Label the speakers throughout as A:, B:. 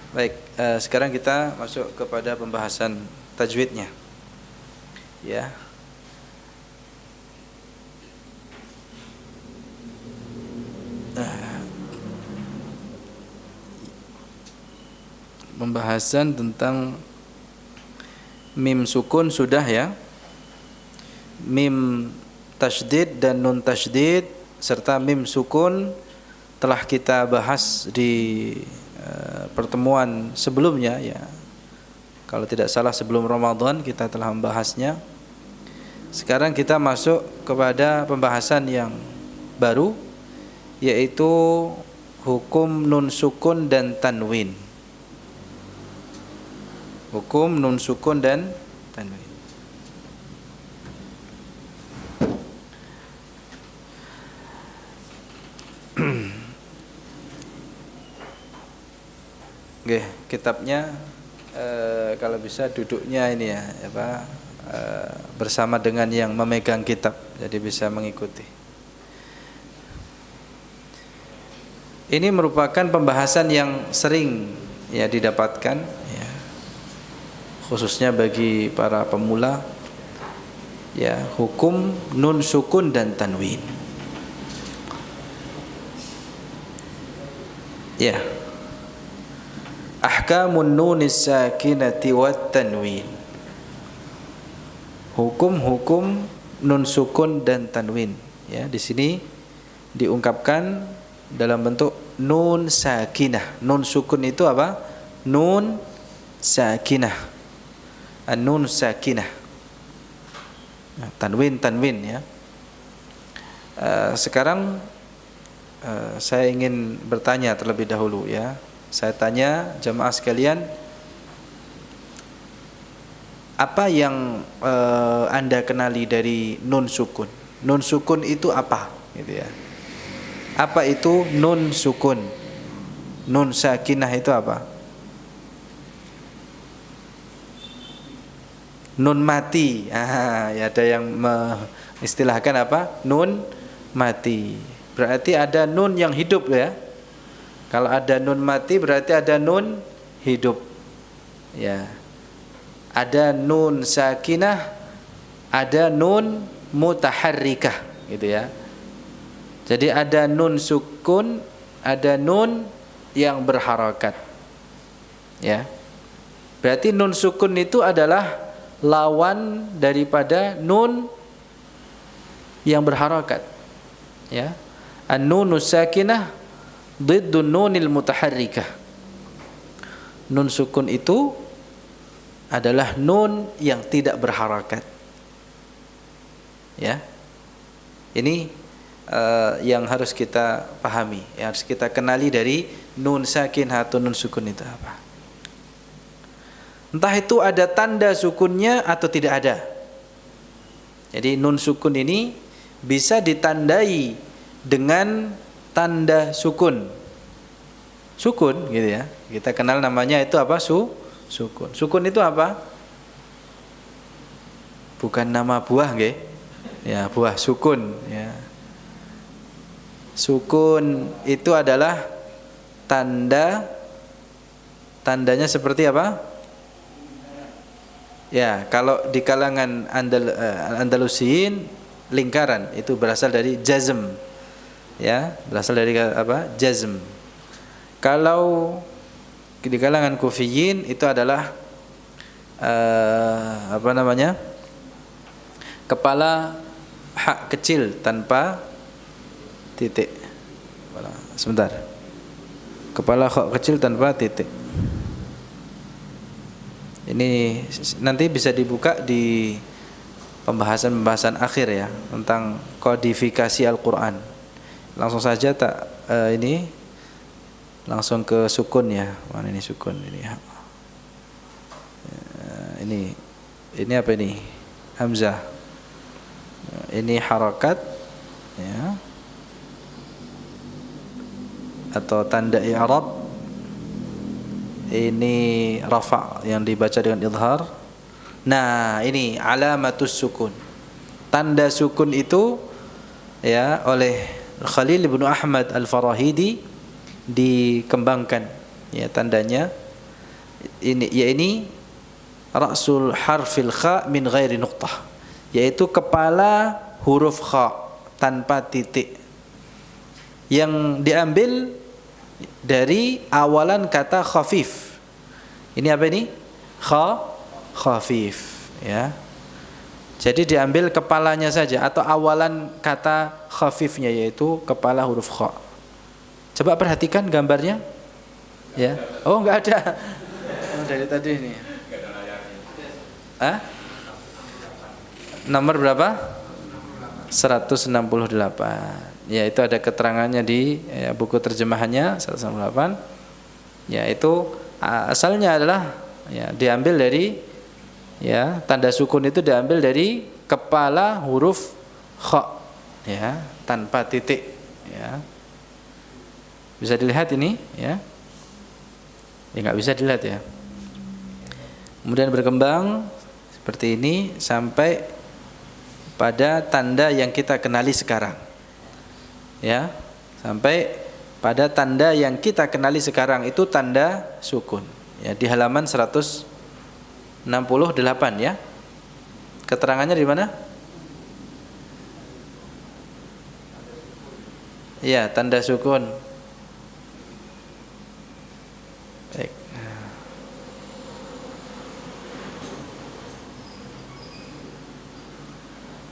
A: Baik, sekarang kita masuk kepada pembahasan tajwidnya. Ya. Pembahasan tentang mim sukun sudah ya. Mim tasydid dan nun tasydid serta mim sukun telah kita bahas di pertemuan sebelumnya ya. Kalau tidak salah sebelum Ramadan kita telah membahasnya. Sekarang kita masuk kepada pembahasan yang baru, yaitu hukum nun sukun dan tanwin. Hukum nun sukun dan tanwin. Oke, kitabnya kalau bisa duduknya ini ya, bersama dengan yang memegang kitab, jadi bisa mengikuti. Ini merupakan pembahasan yang sering ya didapatkan ya, khususnya bagi para pemula ya, hukum nun sukun dan tanwin. Ya. Ahkamun nunis sakinati wat tanwin. Hukum-hukum nun sukun dan tanwin. Ya, di sini diungkapkan dalam bentuk nun sakinah. Nun sukun itu apa? Nun sakinah. An-nun sakinah. Tanwin ya. Sekarang saya ingin bertanya terlebih dahulu ya. Saya tanya jemaah sekalian, apa yang Anda kenali dari nun sukun? Nun sukun itu apa? Gitu ya. Apa itu nun sukun? Nun sakinah itu apa? Nun mati. Ya ada yang mengistilahkan apa? Nun mati. Berarti ada nun yang hidup ya. Kalau ada nun mati berarti ada nun hidup. Ya. Ada nun sakinah, ada nun mutaharrikah, gitu ya. Jadi ada nun sukun, ada nun yang berharakat. Ya. Berarti nun sukun itu adalah lawan daripada nun yang berharakat. Ya. An-nunus sakinah diddun nunil mutaharrikah. Nun sukun itu adalah nun yang tidak berharakat. Ya. Ini yang harus kita pahami, yang harus kita kenali dari nun sakin atau nun sukun itu apa. Entah itu ada tanda sukunnya atau tidak ada. Jadi nun sukun ini bisa ditandai dengan tanda sukun. Sukun gitu ya. Kita kenal namanya itu apa? Sukun. Sukun itu apa? Bukan nama buah nggih. Ya, buah sukun ya. Sukun itu adalah tandanya seperti apa? Ya, kalau di kalangan Andalusiyin lingkaran itu berasal dari jazm. Ya, berasal dari apa? Jazm. Kalau di kalangan Kufiyin itu adalah apa namanya? Kepala hak kecil tanpa titik. Sebentar. Kepala hak kecil tanpa titik. Ini nanti bisa dibuka di pembahasan akhir ya tentang kodifikasi Al-Qur'an. Langsung saja ini langsung ke sukun ya. Mana ini sukun ini? Ini apa ini? Hamzah. Ini harakat ya. Atau tanda i'rab. Ini rafa' yang dibaca dengan idhar. Nah, ini alamatus sukun. Tanda sukun itu ya oleh Khalil bin Ahmad Al-Farahidi dikembangkan ya tandanya ini ra'sul harfil kha min ghairi nuqtah, yaitu kepala huruf kha tanpa titik, yang diambil dari awalan kata khafif. Ini apa ini? Khafif, ya. Jadi diambil kepalanya saja atau awalan kata khafifnya, yaitu kepala huruf kha. Coba perhatikan gambarnya. Ya. Oh, enggak ada. Oh, dari tadi ini. Nomor berapa? 168. Ya, itu ada keterangannya di buku terjemahannya 168. Ya, itu asalnya adalah ya diambil dari ya, tanda sukun itu diambil dari kepala huruf kha, ya, tanpa titik, ya. Bisa dilihat ini, ya. Ya, nggak bisa dilihat, ya. Kemudian berkembang seperti ini sampai pada tanda yang kita kenali sekarang, ya. Sampai pada tanda yang kita kenali sekarang itu tanda sukun, ya, di halaman 168, ya. Keterangannya di mana? Ya, tanda sukun. Baik.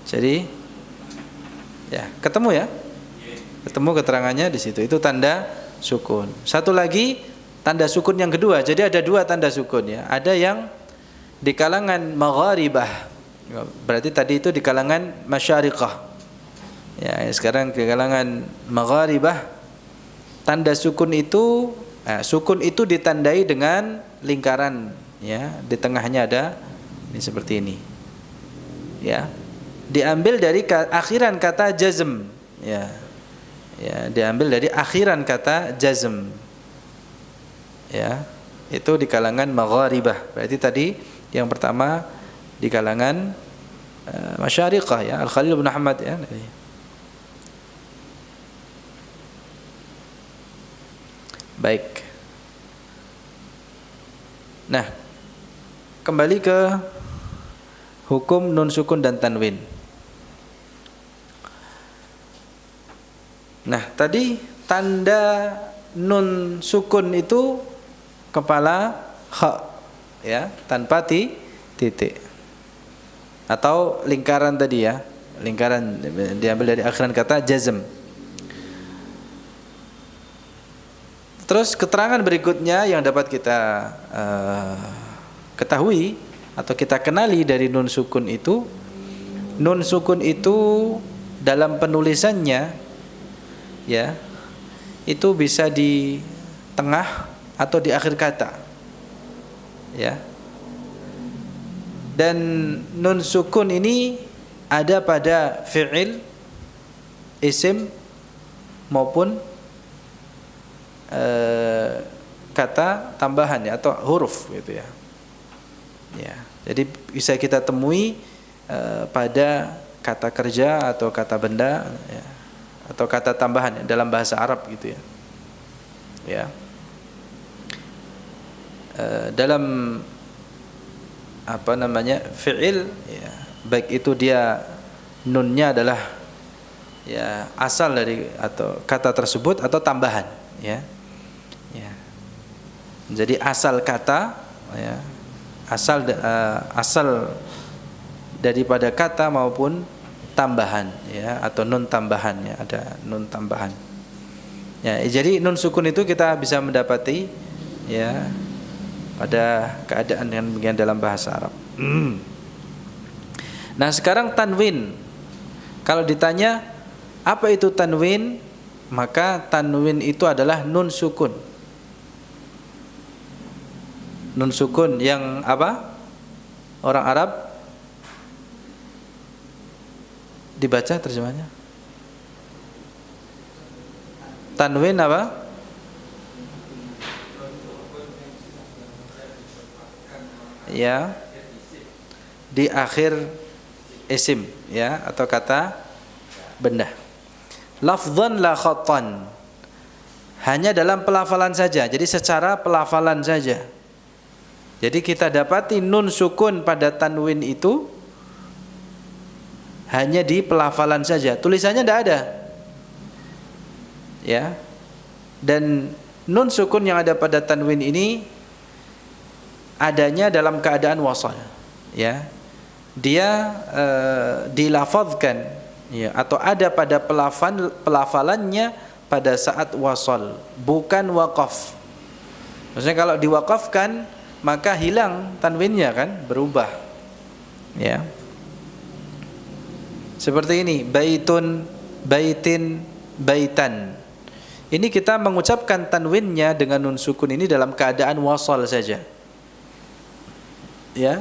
A: Jadi ya, ketemu ya? Ketemu keterangannya di situ. Itu tanda sukun. Satu lagi tanda sukun yang kedua. Jadi ada dua tanda sukun, ya. Ada yang di kalangan magharibah, berarti tadi itu di kalangan masyariqah, ya. Sekarang di kalangan magharibah, tanda sukun itu ditandai dengan lingkaran, ya. Di tengahnya ada ini seperti ini, ya. Diambil dari akhiran kata jazm, ya. Ya, diambil dari akhiran kata jazm, ya. Itu di kalangan magharibah. Berarti tadi yang pertama di kalangan masyariqah, ya, Al-Khalil bin Ahmad, ya. Baik. Nah, kembali ke hukum nun sukun dan tanwin. Nah, tadi tanda nun sukun itu kepala kha, ya, tanpa titik atau lingkaran tadi, ya, lingkaran diambil dari akhiran kata jazm. Terus keterangan berikutnya yang dapat kita ketahui atau kita kenali dari nun sukun itu dalam penulisannya, ya, itu bisa di tengah atau di akhir kata, ya. Dan nun sukun ini ada pada fi'il, isim maupun kata tambahan, ya, atau huruf, gitu, ya. Ya, jadi bisa kita temui pada kata kerja atau kata benda, ya, atau kata tambahan, ya, dalam bahasa Arab, gitu, ya. Ya. Dalam apa namanya fi'il, ya, baik itu dia nunnya adalah, ya, asal dari atau kata tersebut atau tambahan, ya. Ya. Jadi asal kata, ya, asal daripada kata maupun tambahan, ya, atau nun tambahan, ya, ada nun tambahan. Ya, jadi nun sukun itu kita bisa mendapati, ya, pada keadaan yang demikian dalam bahasa Arab. Nah, sekarang tanwin. Kalau ditanya apa itu tanwin, maka tanwin itu adalah nun sukun. Nun sukun yang apa? Orang Arab dibaca terjemahnya. Tanwin apa? Ya, di akhir isim, ya, atau kata benda. Lafdhan la khattan, hanya dalam pelafalan saja. Jadi secara pelafalan saja, Jadi kita dapati nun sukun pada tanwin itu hanya di pelafalan saja, tulisannya tidak ada. Ya. Dan nun sukun yang ada pada tanwin ini adanya dalam keadaan wasal. Ya. Dia dilafazkan, ya, atau ada pada pelafalannya pada saat wasal, bukan waqaf. Maksudnya kalau diwaqafkan maka hilang tanwinnya kan, berubah. Ya. Seperti ini, baitun, baitin, baitan. Ini kita mengucapkan tanwinnya dengan nun sukun ini dalam keadaan wasal saja. Ya.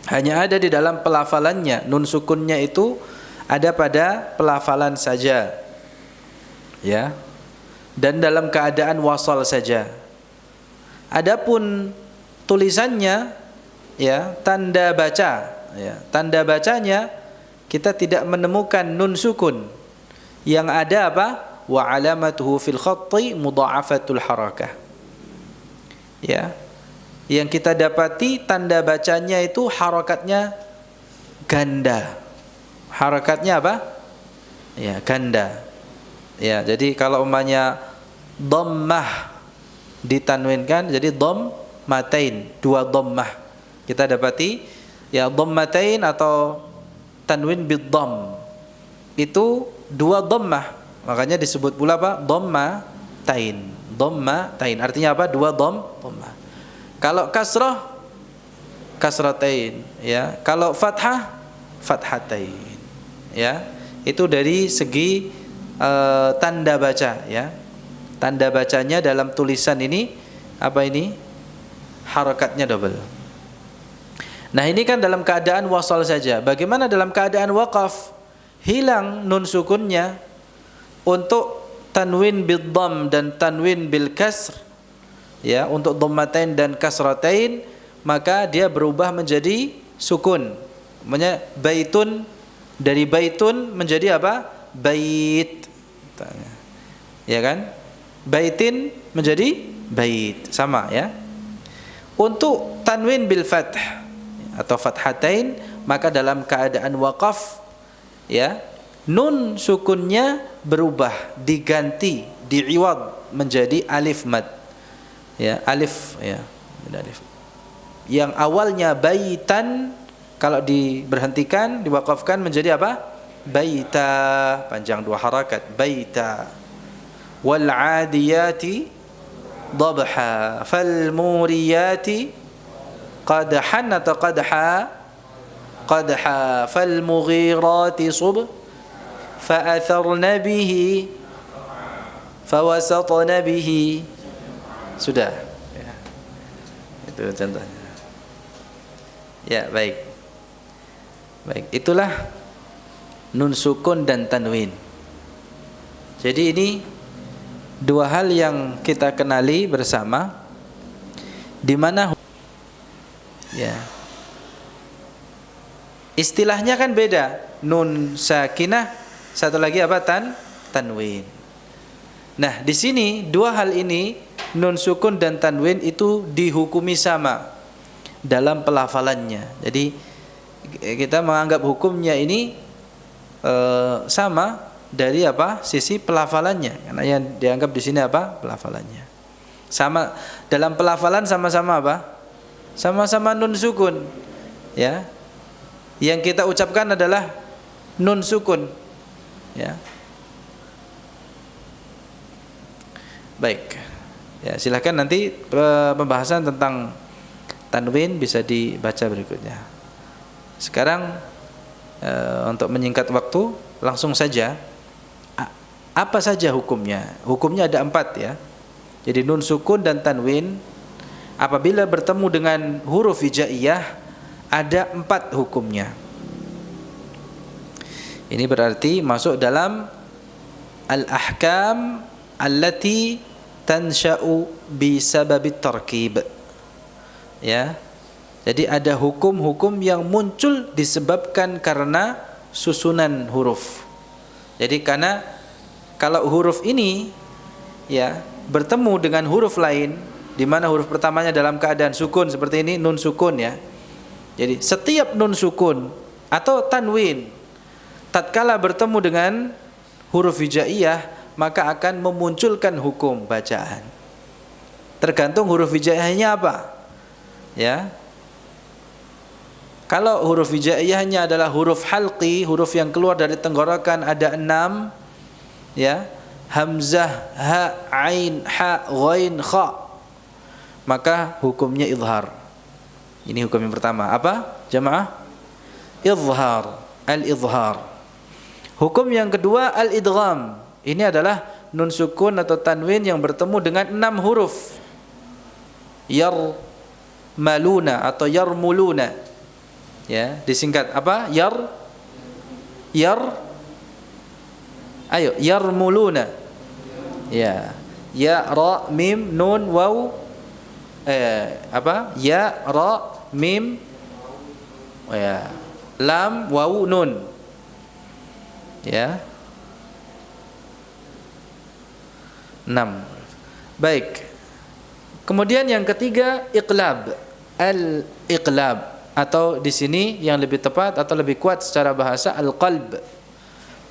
A: Hanya ada di dalam pelafalannya, nun sukunnya itu ada pada pelafalan saja. Ya. Dan dalam keadaan wasal saja. Adapun tulisannya, ya, tanda baca, ya, tanda bacanya kita tidak menemukan nun sukun. Yang ada apa? Wa alamatuhu fil khatti mudha'afatul harakah. Ya. Yang kita dapati tanda bacanya itu harakatnya ganda. Harakatnya apa? Ya, ganda. Ya, jadi kalau umpamanya dhammah ditanwinkan jadi dhammatain, dua dhammah. Kita dapati ya dhammatain atau tanwin bidhamm. Itu dua dhammah. Makanya disebut pula apa? Dhammatain. Dhammatain artinya apa? Dua dhammah. Kalau kasrah kasratain, ya. Kalau fathah fathatain. Ya. Itu dari segi tanda baca, ya. Tanda bacanya dalam tulisan ini apa ini? Harakatnya double. Nah, ini kan dalam keadaan wasal saja. Bagaimana dalam keadaan waqaf? Hilang nun sukunnya. Untuk tanwin bidhamm dan tanwin bil kasr, ya, untuk dhammatain dan kasratain, maka dia berubah menjadi sukun. Namanya baitun, dari baitun menjadi apa? Bait. Ya kan? Baitin menjadi bait, sama ya. Untuk tanwin bil fath atau fathatain, maka dalam keadaan waqaf, ya, nun sukunnya berubah, diganti, diiwad menjadi alif mad. Ya, alif, ya, alif. Yang awalnya baitan, kalau diberhentikan, diwakafkan menjadi apa? Baita, panjang dua harakat, baita. Wal 'adiyati dhabha, fal muriyati qadhan atau qadha, qadha, fal mughirati subh, fa atharna bihi, fa wasatna bihi. Sudah, ya. Itu contohnya. Ya, baik. Baik, itulah nun sukun dan tanwin. Jadi ini dua hal yang kita kenali bersama, di mana ya istilahnya kan beda. Nun sakinah, satu lagi apa? Tanwin. Nah, di sini dua hal ini, nun sukun dan tanwin, itu dihukumi sama dalam pelafalannya. Jadi kita menganggap hukumnya ini sama dari apa? Sisi pelafalannya. Karena yang dianggap di sini apa? Pelafalannya. Sama dalam pelafalan, sama-sama apa? Sama-sama nun sukun. Ya. Yang kita ucapkan adalah nun sukun. Ya. Baik. Ya, silakan nanti pembahasan tentang tanwin bisa dibaca berikutnya. Sekarang untuk menyingkat waktu, langsung saja. Apa saja hukumnya? Hukumnya ada 4 ya. Jadi nun sukun dan tanwin apabila bertemu dengan huruf hijaiyah ada 4 hukumnya. Ini berarti masuk dalam al-ahkam allati tansha'u bi sababit tarkib. Ya. Jadi ada hukum-hukum yang muncul disebabkan karena susunan huruf. Jadi karena kalau huruf ini ya bertemu dengan huruf lain, di mana huruf pertamanya dalam keadaan sukun seperti ini, nun sukun ya. Jadi setiap nun sukun atau tanwin tatkala bertemu dengan huruf hijaiyah maka akan memunculkan hukum bacaan. Tergantung huruf hijaiyahnya apa. Ya. Kalau huruf hijaiyahnya adalah huruf halqi, huruf yang keluar dari tenggorokan ada 6 ya. Hamzah, ha, ain, ha, ghain, kha. Maka hukumnya izhar. Ini hukum yang pertama. Apa? Jamaah? Izhar, al-izhar. Hukum yang kedua al-idgham. Ini adalah nun sukun atau tanwin yang bertemu dengan 6 huruf. Yarmaluna atau yarmuluna. Ya, disingkat apa? Ayo, yarmuluna. Ya. Ya, ra, mim, nun, waw. Apa? Ya, ra, mim, ya, lam, waw, nun. Ya. 6. Baik. Kemudian yang ketiga iqlab. Al-iqlab atau di sini yang lebih tepat atau lebih kuat secara bahasa al-qalb.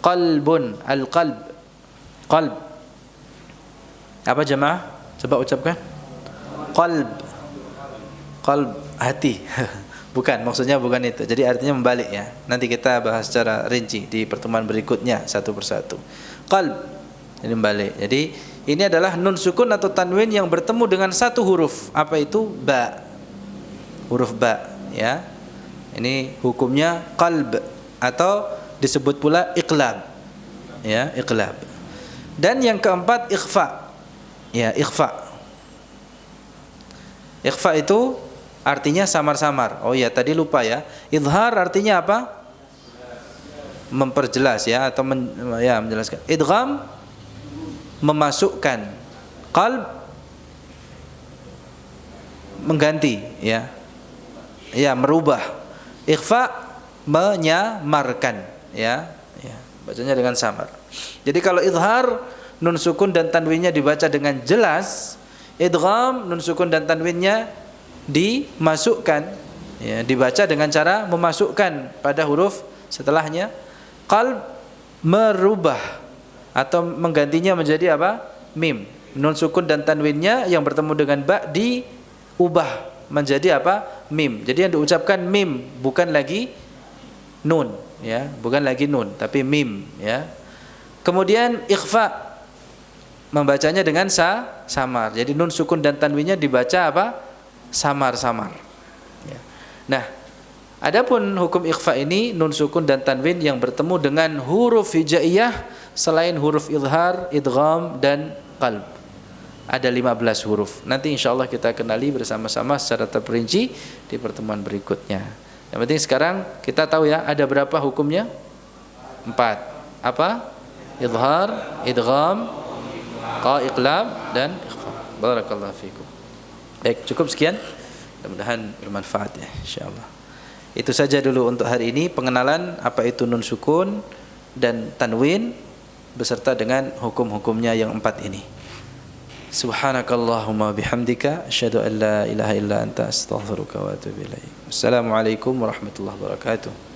A: Qalbun, al-qalb. Qalb. Apa jemaah? Coba ucapkan. Qalb. Qalb, hati. Bukan, maksudnya bukan itu. Jadi artinya membalik ya. Nanti kita bahas secara rinci di pertemuan berikutnya satu persatu. Qalb. Jadi membalik. Jadi ini adalah nun sukun atau tanwin yang bertemu dengan satu huruf. Apa itu? Ba. Huruf ba, ya. Ini hukumnya qalb atau disebut pula iqlab. Ya, iqlab. Dan yang keempat ikhfa. Ya, ikhfa. Ikhfa itu artinya samar-samar. Oh ya, tadi lupa ya. Izhar artinya apa? Memperjelas ya atau menjelaskan. Idgham memasukkan. Qalb mengganti ya. Ya, merubah. Ikhfa menyamarkan ya. Ya, bacanya dengan samar. Jadi kalau izhar nun sukun dan tanwinnya dibaca dengan jelas, idgham nun sukun dan tanwinnya dimasukkan ya, dibaca dengan cara memasukkan pada huruf setelahnya. Qalb merubah atau menggantinya menjadi apa? Mim. Nun sukun dan tanwinnya yang bertemu dengan ba diubah menjadi apa? Mim. Jadi yang diucapkan mim, bukan lagi nun ya, bukan lagi nun tapi mim ya. Kemudian ikhfa membacanya dengan samar. Jadi nun sukun dan tanwinnya dibaca apa? Samar-samar. Ya. Nah, adapun hukum ikhfa ini nun sukun dan tanwin yang bertemu dengan huruf hijaiyah selain huruf izhar, idgham dan qalb. Ada 15 huruf. Nanti insyaallah kita kenali bersama-sama secara terperinci di pertemuan berikutnya. Yang penting sekarang kita tahu ya ada berapa hukumnya? 4. Apa? Izhar, idgham, iqlab dan ikhfa. Barakallahu fikum. Baik, cukup sekian. Mudah-mudahan bermanfaat ya insyaallah. Itu saja dulu untuk hari ini pengenalan apa itu nun sukun dan tanwin beserta dengan hukum-hukumnya yang 4 ini. Subhanakallahumma bihamdika asyhadu an la ilaha illa anta astaghfiruka wa atubu ilaik. Assalamualaikum warahmatullahi wabarakatuh.